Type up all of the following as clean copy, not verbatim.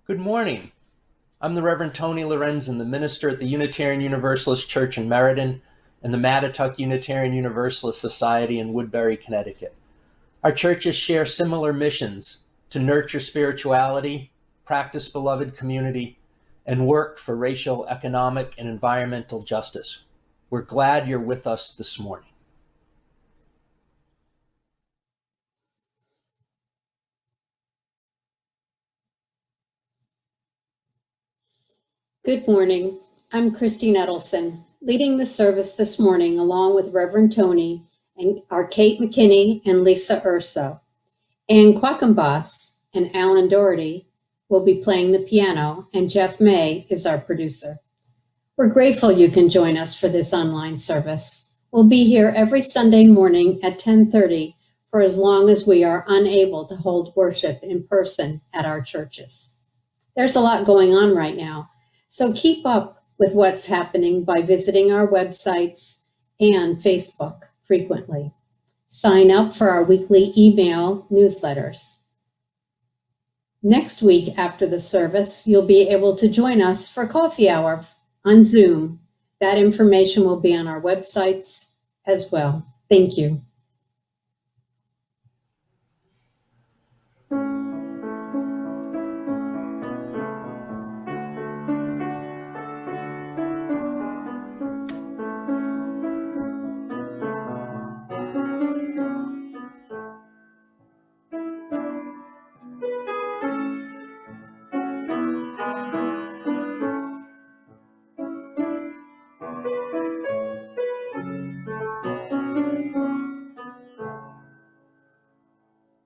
Good morning. I'm the Reverend Tony Lorenzen, the minister at the Unitarian Universalist Church in Meriden and the Mattituck Unitarian Universalist Society in Woodbury, Connecticut. Our churches share similar missions to nurture spirituality, practice beloved community, and work for racial, economic, and environmental justice. We're glad you're with us this morning. Good morning. I'm Christine Edelson, leading the service this morning along with Reverend Tony and our Kate McKinney and Lisa Urso. Ann Quackenboss and Alan Doherty will be playing the piano, and Jeff May is our producer. We're grateful you can join us for this online service. We'll be here every Sunday morning at 10:30 for as long as we are unable to hold worship in person at our churches. There's a lot going on right now, so keep up with what's happening by visiting our websites and Facebook frequently. Sign up for our weekly email newsletters. Next week after the service, you'll be able to join us for coffee hour on Zoom. That information will be on our websites as well. Thank you.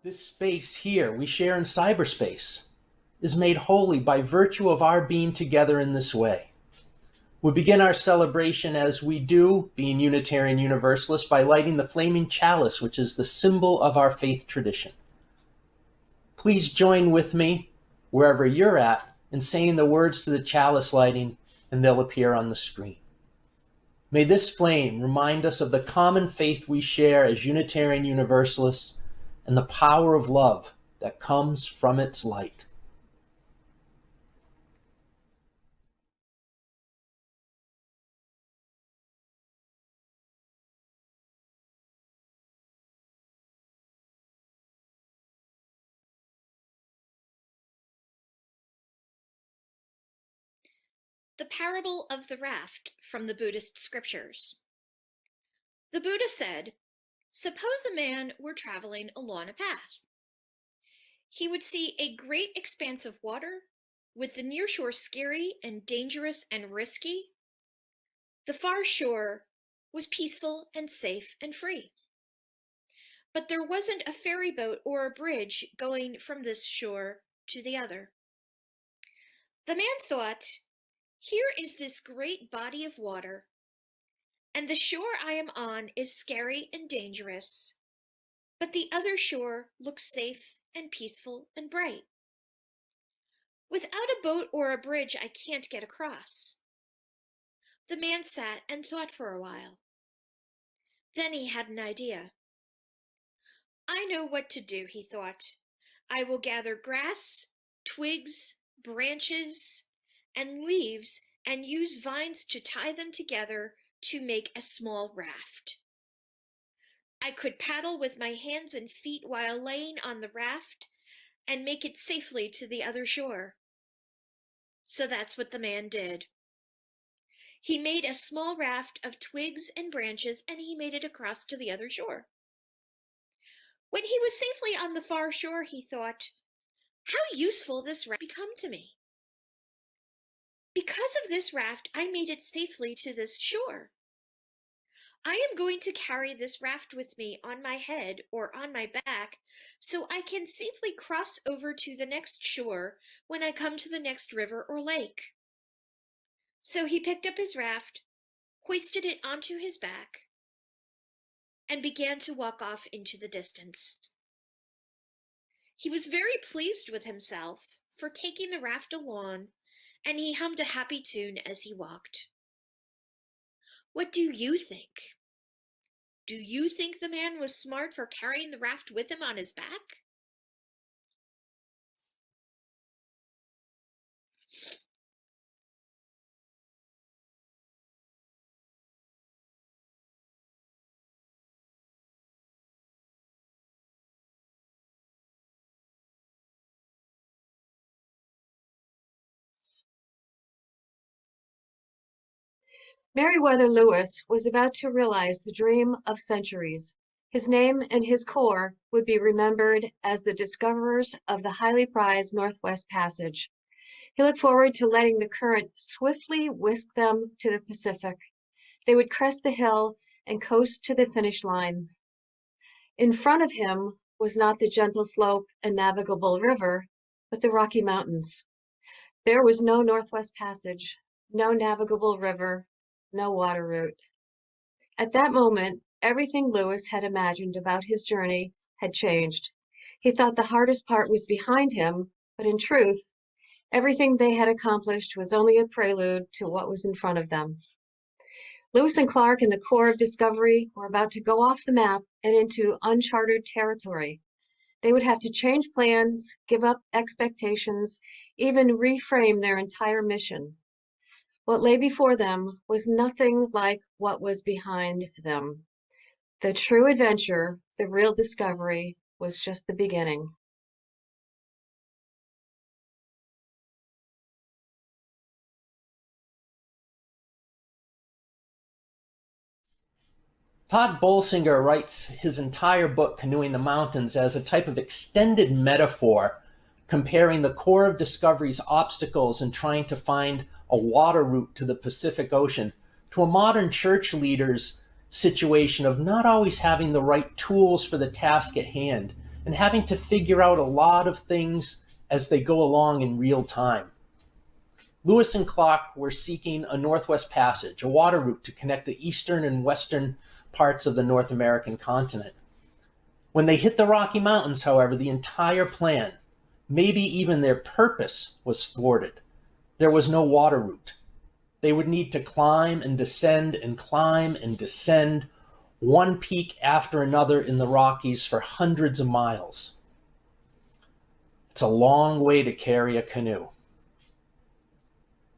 This space here we share in cyberspace is made holy by virtue of our being together in this way. We begin our celebration as we do, being Unitarian Universalists, by lighting the flaming chalice, which is the symbol of our faith tradition. Please join with me, wherever you're at, in saying the words to the chalice lighting, and they'll appear on the screen. May this flame remind us of the common faith we share as Unitarian Universalists and the power of love that comes from its light. The parable of the raft from the Buddhist scriptures. The Buddha said, "Suppose a man were traveling along a path. He would see a great expanse of water, with the near shore scary and dangerous and risky. The far shore was peaceful and safe and free. But there wasn't a ferry boat or a bridge going from this shore to the other. The man thought, 'Here is this great body of water, and the shore I am on is scary and dangerous, but the other shore looks safe and peaceful and bright. Without a boat or a bridge, I can't get across.' The man sat and thought for a while. Then he had an idea. 'I know what to do,' he thought. 'I will gather grass, twigs, branches, and leaves and use vines to tie them together to make a small raft. I could paddle with my hands and feet while laying on the raft and make it safely to the other shore.' So that's what the man did. He made a small raft of twigs and branches, and he made it across to the other shore. When he was safely on the far shore, he thought, 'How useful this raft become to me. Because of this raft, I made it safely to this shore. I am going to carry this raft with me on my head or on my back so I can safely cross over to the next shore when I come to the next river or lake.' So he picked up his raft, hoisted it onto his back, and began to walk off into the distance. He was very pleased with himself for taking the raft along, and he hummed a happy tune as he walked. What do you think? Do you think the man was smart for carrying the raft with him on his back? Meriwether Lewis was about to realize the dream of centuries. His name and his corps would be remembered as the discoverers of the highly prized Northwest Passage. He looked forward to letting the current swiftly whisk them to the Pacific. They would crest the hill and coast to the finish line. In front of him was not the gentle slope and navigable river, but the Rocky Mountains. There was no Northwest Passage, no navigable river, no water route. At that moment, everything Lewis had imagined about his journey had changed. He thought the hardest part was behind him, but in truth, everything they had accomplished was only a prelude to what was in front of them. Lewis and Clark and the Corps of Discovery were about to go off the map and into uncharted territory. They would have to change plans, give up expectations, even reframe their entire mission. What lay before them was nothing like what was behind them. The true adventure, the real discovery, was just the beginning. Todd Bolsinger writes his entire book, Canoeing the Mountains, as a type of extended metaphor comparing the Corps of Discovery's obstacles in trying to find a water route to the Pacific Ocean to a modern church leader's situation of not always having the right tools for the task at hand and having to figure out a lot of things as they go along in real time. Lewis and Clark were seeking a Northwest Passage, a water route to connect the eastern and western parts of the North American continent. When they hit the Rocky Mountains, however, the entire plan, maybe even their purpose, was thwarted. There was no water route. They would need to climb and descend and climb and descend, one peak after another in the Rockies for hundreds of miles. It's a long way to carry a canoe.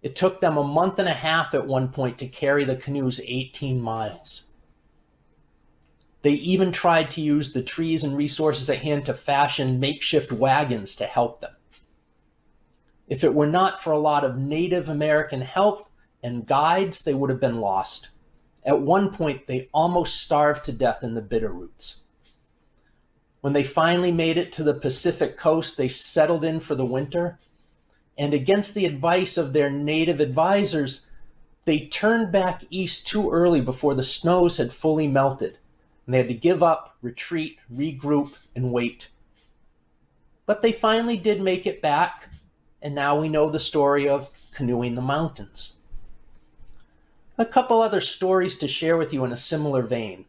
It took them a month and a half at one point to carry the canoes 18 miles. They even tried to use the trees and resources at hand to fashion makeshift wagons to help them. If it were not for a lot of Native American help and guides, they would have been lost. At one point, they almost starved to death in the Bitterroots. When they finally made it to the Pacific coast, they settled in for the winter, and against the advice of their native advisors, they turned back east too early before the snows had fully melted, and they had to give up, retreat, regroup, and wait. But they finally did make it back, and now we know the story of Canoeing the Mountains. A couple other stories to share with you in a similar vein.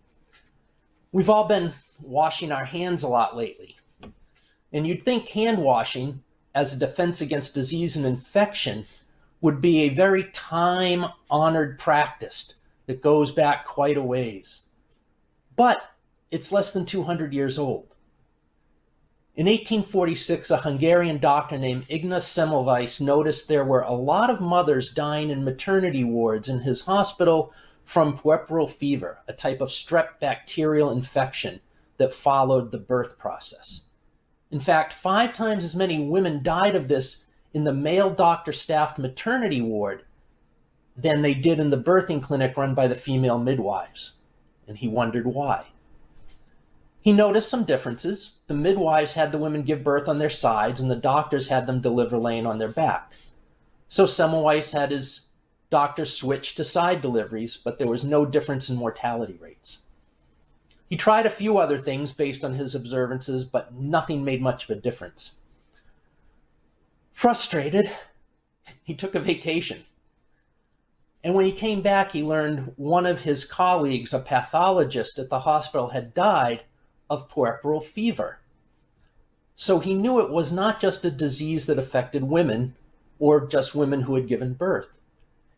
We've all been washing our hands a lot lately, and you'd think hand washing as a defense against disease and infection would be a very time-honored practice that goes back quite a ways. But it's less than 200 years old. In 1846, a Hungarian doctor named Ignaz Semmelweis noticed there were a lot of mothers dying in maternity wards in his hospital from puerperal fever, a type of strep bacterial infection that followed the birth process. In fact, 5 times as many women died of this in the male doctor-staffed maternity ward than they did in the birthing clinic run by the female midwives. And he wondered why. He noticed some differences. The midwives had the women give birth on their sides, and the doctors had them deliver laying on their back. So Semmelweis had his doctors switch to side deliveries, but there was no difference in mortality rates. He tried a few other things based on his observances, but nothing made much of a difference. Frustrated, he took a vacation. And when he came back, he learned one of his colleagues, a pathologist at the hospital, had died of puerperal fever. So he knew it was not just a disease that affected women or just women who had given birth.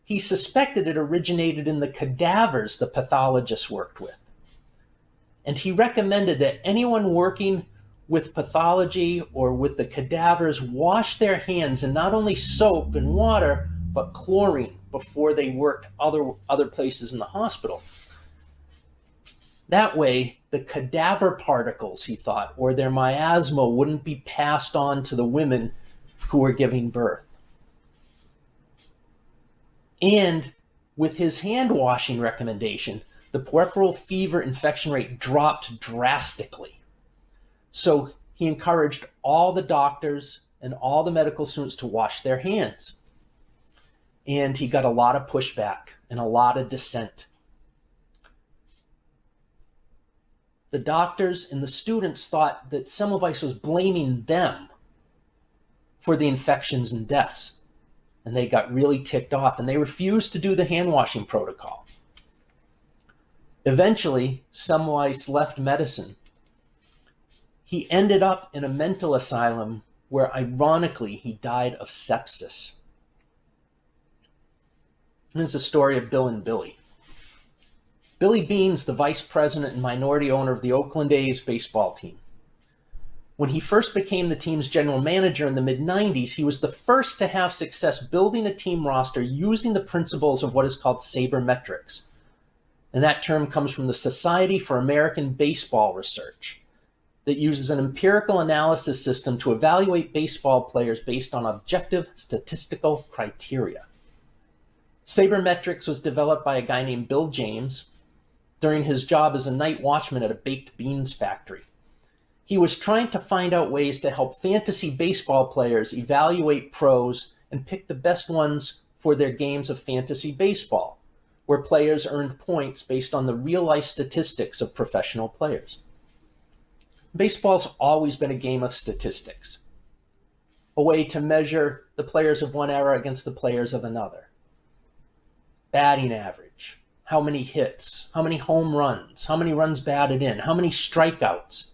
He suspected it originated in the cadavers the pathologists worked with. And he recommended that anyone working with pathology or with the cadavers wash their hands in not only soap and water, but chlorine before they worked other places in the hospital. That way, the cadaver particles, he thought, or their miasma wouldn't be passed on to the women who were giving birth. And With his hand washing recommendation, the puerperal fever infection rate dropped drastically. So he encouraged all the doctors and all the medical students to wash their hands. And he got a lot of pushback and a lot of dissent. The doctors and the students thought that Semmelweis was blaming them for the infections and deaths. And they got really ticked off, and they refused to do the hand washing protocol. Eventually, Semmelweis left medicine. He ended up in a mental asylum where, ironically, he died of sepsis. And it's the story of Bill and Billy. Billy Beane's the vice president and minority owner of the Oakland A's baseball team. When he first became the team's general manager in the mid-90s, he was the first to have success building a team roster using the principles of what is called sabermetrics. And that term comes from the Society for American Baseball Research, that uses an empirical analysis system to evaluate baseball players based on objective statistical criteria. Sabermetrics was developed by a guy named Bill James during his job as a night watchman at a baked beans factory. He was trying to find out ways to help fantasy baseball players evaluate pros and pick the best ones for their games of fantasy baseball, where players earned points based on the real-life statistics of professional players. Baseball's always been a game of statistics, a way to measure the players of one era against the players of another. Batting average, how many hits, how many home runs, how many runs batted in, how many strikeouts,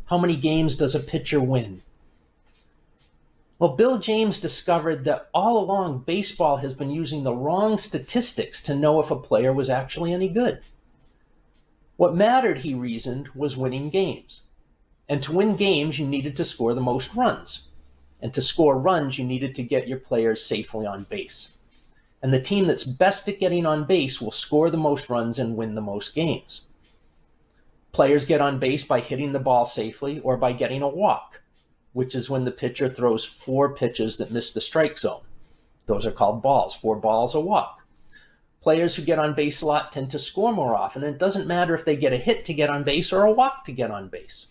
how many games does a pitcher win? Well, Bill James discovered that all along baseball has been using the wrong statistics to know if a player was actually any good. What mattered, he reasoned, was winning games. And to win games, you needed to score the most runs. And to score runs, you needed to get your players safely on base. And the team that's best at getting on base will score the most runs and win the most games. Players get on base by hitting the ball safely or by getting a walk, which is when the pitcher throws 4 pitches that miss the strike zone. Those are called balls. 4 balls, a walk. Players who get on base a lot tend to score more often, and it doesn't matter if they get a hit to get on base or a walk to get on base.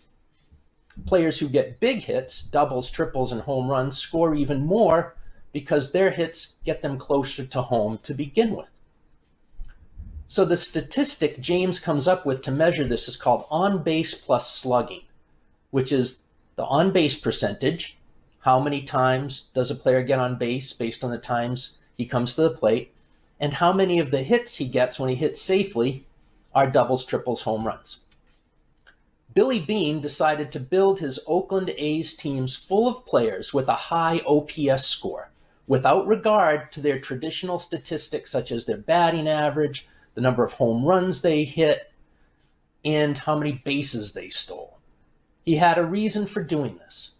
Players who get big hits, doubles, triples, and home runs, score even more because their hits get them closer to home to begin with. So the statistic James comes up with to measure this is called on-base plus slugging, which is the on-base percentage. How many times does a player get on base based on the times he comes to the plate, and how many of the hits he gets when he hits safely are doubles, triples, home runs. Billy Beane decided to build his Oakland A's teams full of players with a high OPS score, without regard to their traditional statistics such as their batting average, the number of home runs they hit, and how many bases they stole. He had a reason for doing this.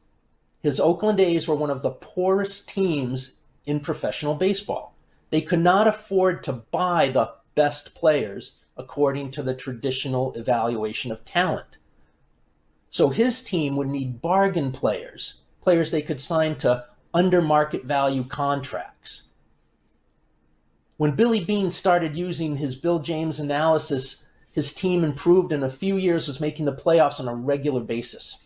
His Oakland A's were one of the poorest teams in professional baseball. They could not afford to buy the best players according to the traditional evaluation of talent. So his team would need bargain players, players they could sign to under market value contracts. When Billy Beane started using his Bill James analysis, his team improved and in a few years was making the playoffs on a regular basis.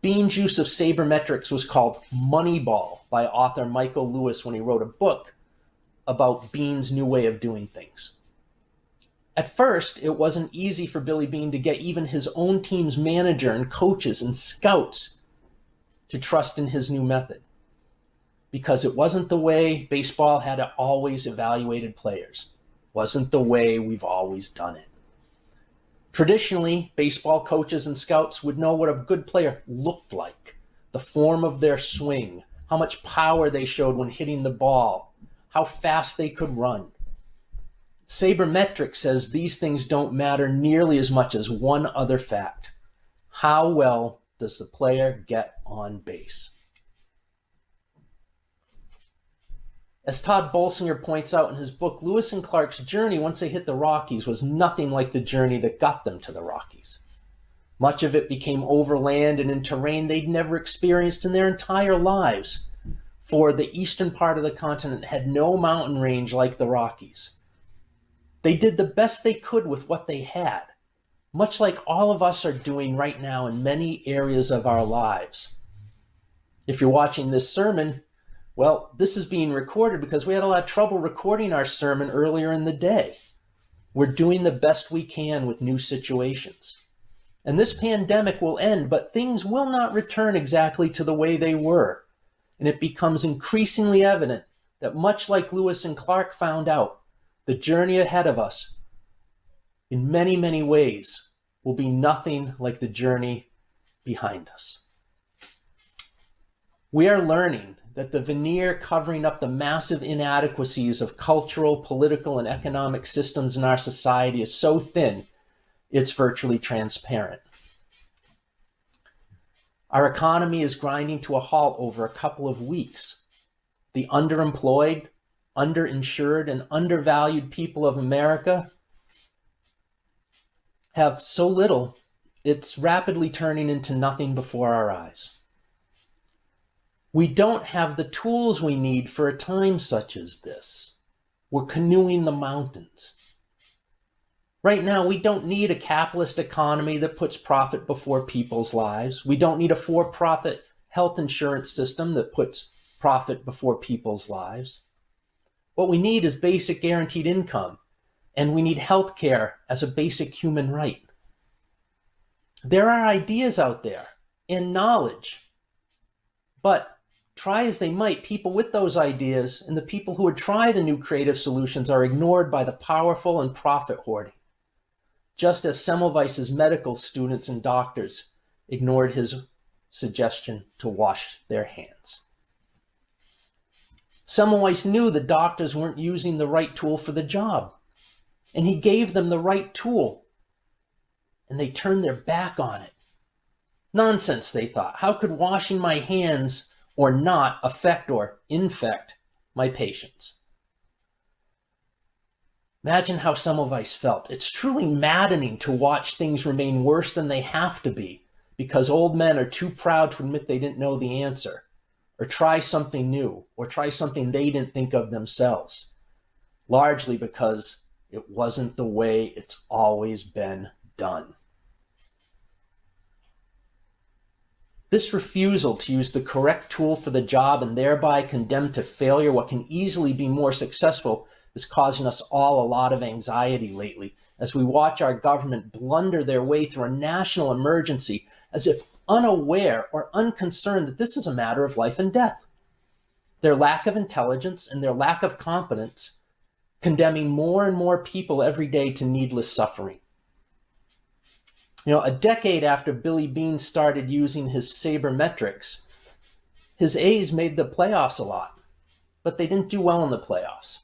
Beane's use of sabermetrics was called Moneyball by author Michael Lewis when he wrote a book about Beane's new way of doing things. At first, it wasn't easy for Billy Beane to get even his own team's manager and coaches and scouts to trust in his new method, because it wasn't the way baseball had always evaluated players. It wasn't the way we've always done it. Traditionally, baseball coaches and scouts would know what a good player looked like, the form of their swing, how much power they showed when hitting the ball, how fast they could run. Sabermetrics says these things don't matter nearly as much as one other fact. How well does the player get on base? As Todd Bolsinger points out in his book, Lewis and Clark's journey once they hit the Rockies was nothing like the journey that got them to the Rockies. Much of it became overland and in terrain they'd never experienced in their entire lives. for the eastern part of the continent had no mountain range like the Rockies. They did the best they could with what they had, much like all of us are doing right now in many areas of our lives. If you're watching this sermon, well, this is being recorded because we had a lot of trouble recording our sermon earlier in the day. We're doing the best we can with new situations. And this pandemic will end, but things will not return exactly to the way they were. And it becomes increasingly evident that much like Lewis and Clark found out, the journey ahead of us, in many, many ways, will be nothing like the journey behind us. We are learning that the veneer covering up the massive inadequacies of cultural, political, and economic systems in our society is so thin, it's virtually transparent. Our economy is grinding to a halt over a couple of weeks. The underemployed, underinsured, and undervalued people of America have so little, it's rapidly turning into nothing before our eyes. We don't have the tools we need for a time such as this. We're canoeing the mountains. Right now, we don't need a capitalist economy that puts profit before people's lives. We don't need a for-profit health insurance system that puts profit before people's lives. What we need is basic guaranteed income, and we need health care as a basic human right. There are ideas out there and knowledge, but try as they might, people with those ideas and the people who would try the new creative solutions are ignored by the powerful and profit hoarding, just as Semmelweis's medical students and doctors ignored his suggestion to wash their hands. Semmelweis knew the doctors weren't using the right tool for the job, and he gave them the right tool, and they turned their back on it. Nonsense, they thought. How could washing my hands or not affect or infect my patients? Imagine how Semmelweis felt. It's truly maddening to watch things remain worse than they have to be because old men are too proud to admit they didn't know the answer, or try something new, or try something they didn't think of themselves, largely because it wasn't the way it's always been done. This refusal to use the correct tool for the job and thereby condemn to failure what can easily be more successful is causing us all a lot of anxiety lately as we watch our government blunder their way through a national emergency as if unaware or unconcerned that this is a matter of life and death. Their lack of intelligence and their lack of competence condemning more and more people every day to needless suffering. A decade after Billy Beane started using his sabermetrics, his A's made the playoffs a lot, but they didn't do well in the playoffs.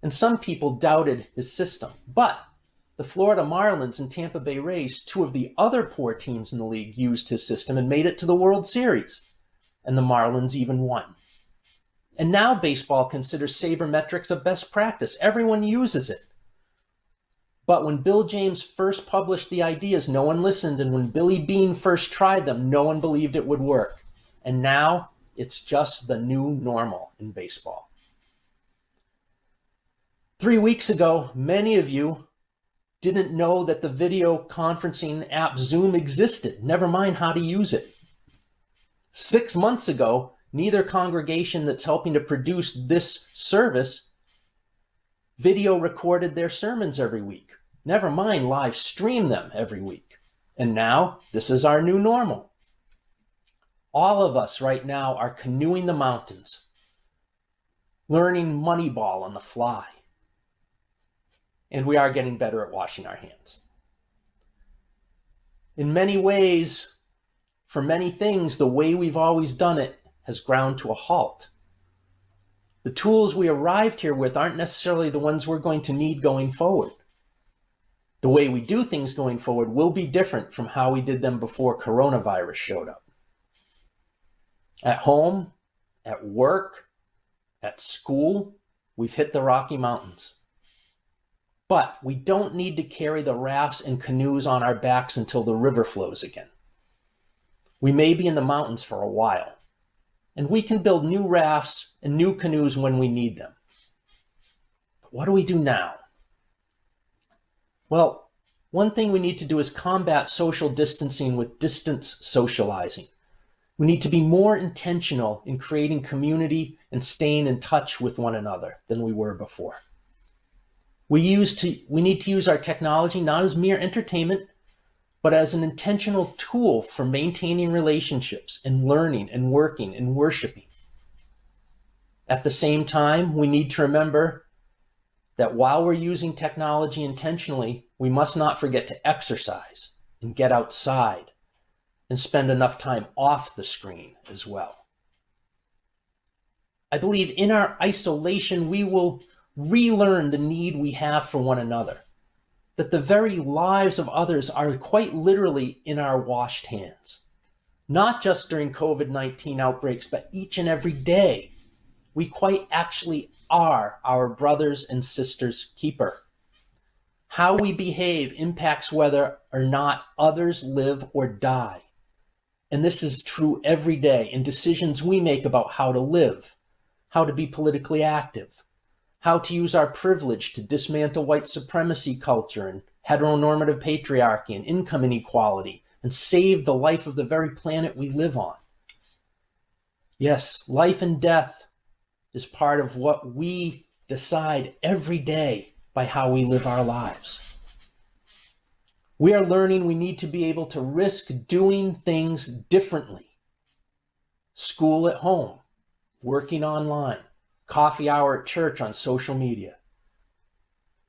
And some people doubted his system, but the Florida Marlins and Tampa Bay Rays, two of the other poor teams in the league, used his system and made it to the World Series, and the Marlins even won. And now baseball considers sabermetrics a best practice. Everyone uses it. But when Bill James first published the ideas, no one listened, and when Billy Beane first tried them, no one believed it would work. And now it's just the new normal in baseball. 3 weeks ago, many of you didn't know that the video conferencing app Zoom existed, never mind how to use it. 6 months ago, neither congregation that's helping to produce this service video recorded their sermons every week, never mind live stream them every week. And now, this is our new normal. All of us right now are canoeing the mountains, learning Moneyball on the fly. And we are getting better at washing our hands. In many ways, for many things, the way we've always done it has ground to a halt. The tools we arrived here with aren't necessarily the ones we're going to need going forward. The way we do things going forward will be different from how we did them before coronavirus showed up. At home, at work, at school, we've hit the Rocky Mountains. But we don't need to carry the rafts and canoes on our backs until the river flows again. We may be in the mountains for a while, and we can build new rafts and new canoes when we need them. But what do we do now? Well, one thing we need to do is combat social distancing with distance socializing. We need to be more intentional in creating community and staying in touch with one another than we were before. We need to use our technology not as mere entertainment, but as an intentional tool for maintaining relationships and learning and working and worshiping. At the same time, we need to remember that while we're using technology intentionally, we must not forget to exercise and get outside and spend enough time off the screen as well. I believe in our isolation, we will relearn the need we have for one another, that the very lives of others are quite literally in our washed hands. Not just during COVID-19 outbreaks, but each and every day. We quite actually are our brothers and sisters' keeper. How we behave impacts whether or not others live or die. And this is true every day in decisions we make about how to live, how to be politically active, how to use our privilege to dismantle white supremacy culture and heteronormative patriarchy and income inequality and save the life of the very planet we live on. Yes, life and death is part of what we decide every day by how we live our lives. We are learning we need to be able to risk doing things differently. School at home, working online, coffee hour at church on social media.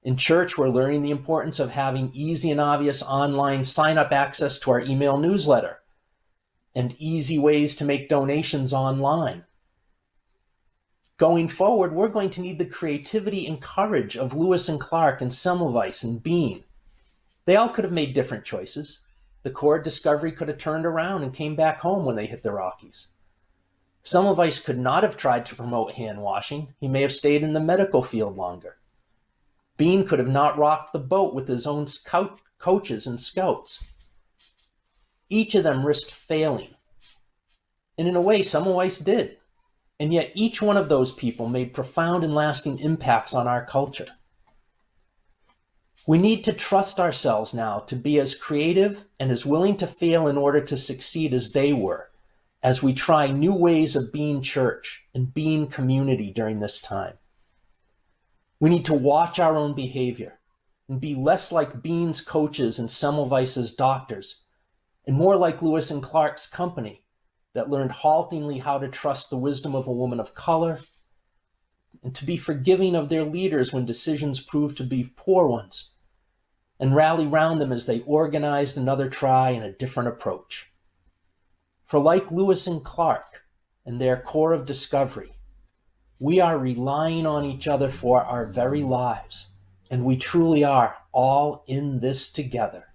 In church, we're learning the importance of having easy and obvious online sign-up access to our email newsletter and easy ways to make donations online. Going forward, we're going to need the creativity and courage of Lewis and Clark and Semmelweis and Bean. They all could have made different choices. The Corps of Discovery could have turned around and came back home when they hit the Rockies. Semmelweis could not have tried to promote hand washing. He may have stayed in the medical field longer. Bean could have not rocked the boat with his own coaches and scouts. Each of them risked failing. And in a way, Semmelweis did. And yet each one of those people made profound and lasting impacts on our culture. We need to trust ourselves now to be as creative and as willing to fail in order to succeed as they were, as we try new ways of being church and being community during this time. We need to watch our own behavior and be less like Bean's coaches and Semmelweis's doctors, and more like Lewis and Clark's company that learned haltingly how to trust the wisdom of a woman of color and to be forgiving of their leaders when decisions proved to be poor ones, and rally round them as they organized another try and a different approach. For like Lewis and Clark and their Corps of Discovery, we are relying on each other for our very lives, and we truly are all in this together.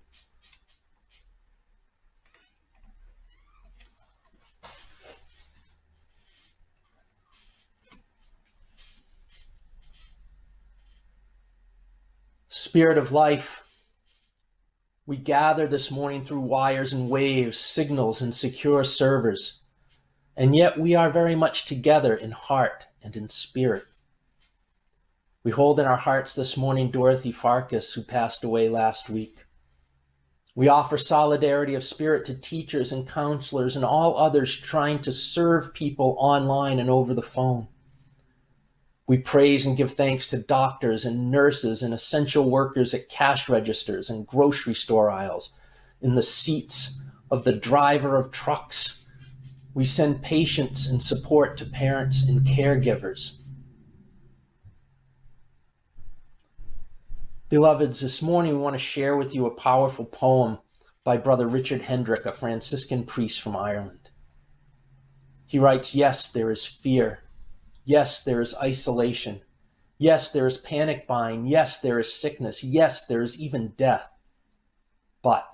Spirit of life, we gather this morning through wires and waves, signals and secure servers, and yet we are very much together in heart and in spirit. We hold in our hearts this morning Dorothy Farkas, who passed away last week. We offer solidarity of spirit to teachers and counselors and all others trying to serve people online and over the phone. We praise and give thanks to doctors and nurses and essential workers at cash registers and grocery store aisles, in the seats of the driver of trucks. We send patience and support to parents and caregivers. Beloveds, this morning we want to share with you a powerful poem by Brother Richard Hendrick, a Franciscan priest from Ireland. He writes, "Yes, there is fear. Yes, there is isolation. Yes, there is panic buying. Yes, there is sickness. Yes, there is even death. But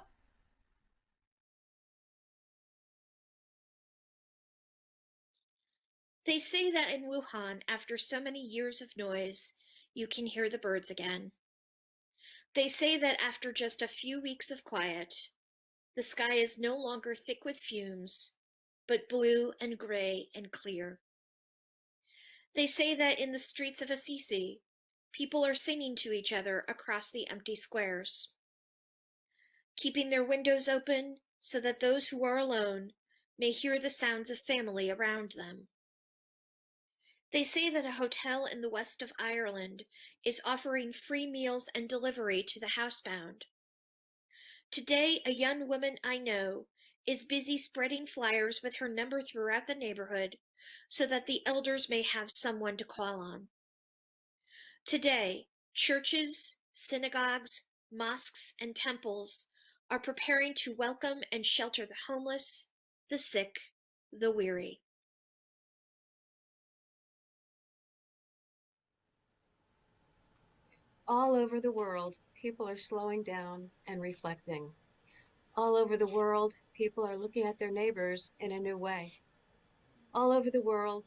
They say that in Wuhan, after so many years of noise, you can hear the birds again. They say that after just a few weeks of quiet, the sky is no longer thick with fumes, but blue and gray and clear. They say that in the streets of Assisi, people are singing to each other across the empty squares, keeping their windows open so that those who are alone may hear the sounds of family around them. They say that a hotel in the west of Ireland is offering free meals and delivery to the housebound. Today, a young woman I know is busy spreading flyers with her number throughout the neighborhood so that the elders may have someone to call on. Today, churches, synagogues, mosques, and temples are preparing to welcome and shelter the homeless, the sick, the weary. All over the world, people are slowing down and reflecting. All over the world, people are looking at their neighbors in a new way. All over the world,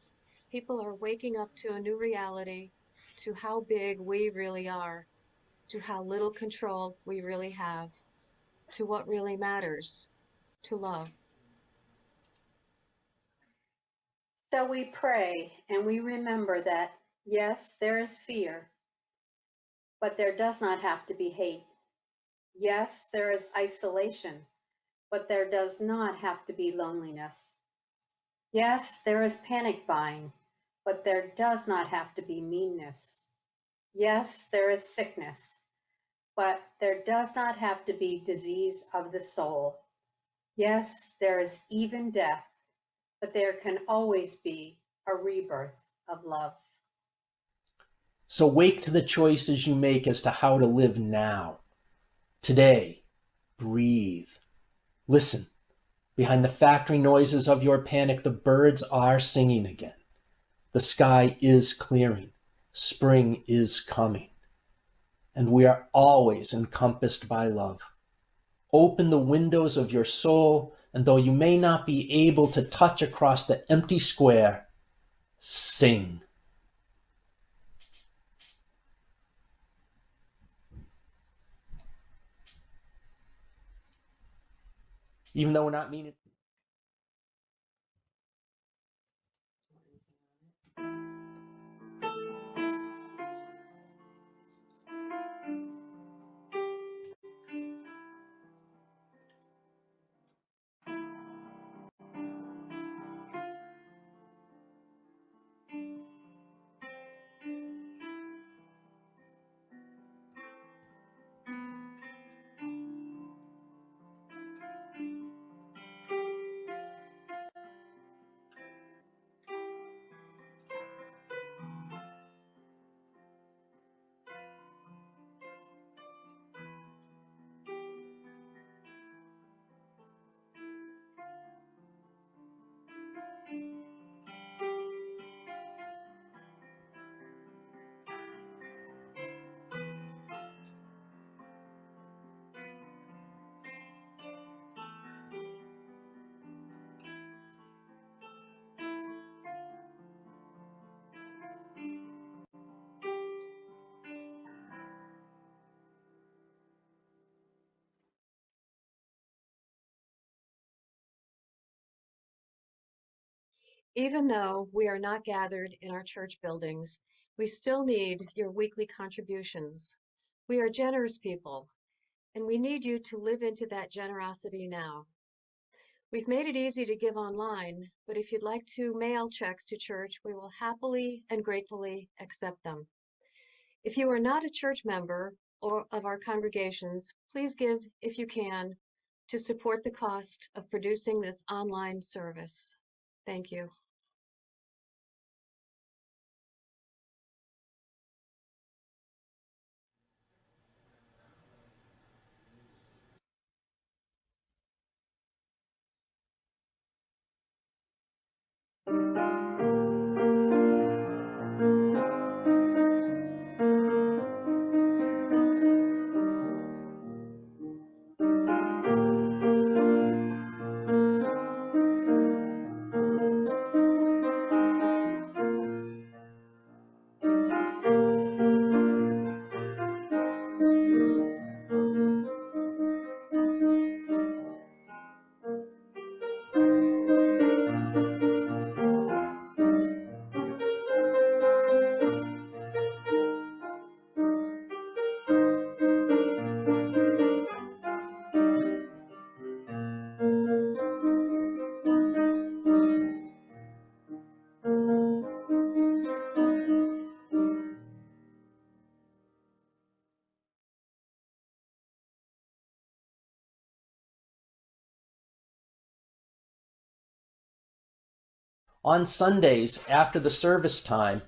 people are waking up to a new reality, to how big we really are, to how little control we really have, to what really matters, to love. So we pray and we remember that, yes, there is fear, but there does not have to be hate. Yes, there is isolation, but there does not have to be loneliness. Yes, there is panic buying, but there does not have to be meanness. Yes, there is sickness, but there does not have to be disease of the soul. Yes, there is even death, but there can always be a rebirth of love. So wake to the choices you make as to how to live now. Today, breathe. Listen. Behind the factory noises of your panic, the birds are singing again. The sky is clearing. Spring is coming. And we are always encompassed by love. Open the windows of your soul, and though you may not be able to touch across the empty square, sing. Even though we're not meaning. Even though we are not gathered in our church buildings, we still need your weekly contributions. We are generous people, and we need you to live into that generosity now. We've made it easy to give online, but if you'd like to mail checks to church, we will happily and gratefully accept them. If you are not a church member or of our congregations, please give, if you can, to support the cost of producing this online service. Thank you. On Sundays, after the service time,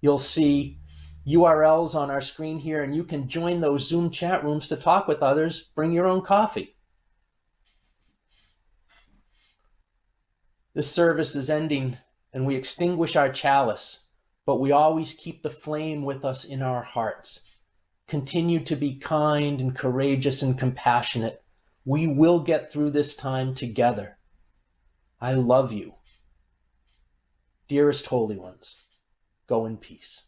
you'll see URLs on our screen here, and you can join those Zoom chat rooms to talk with others. Bring your own coffee. This service is ending, and we extinguish our chalice, but we always keep the flame with us in our hearts. Continue to be kind and courageous and compassionate. We will get through this time together. I love you. Dearest holy ones, go in peace.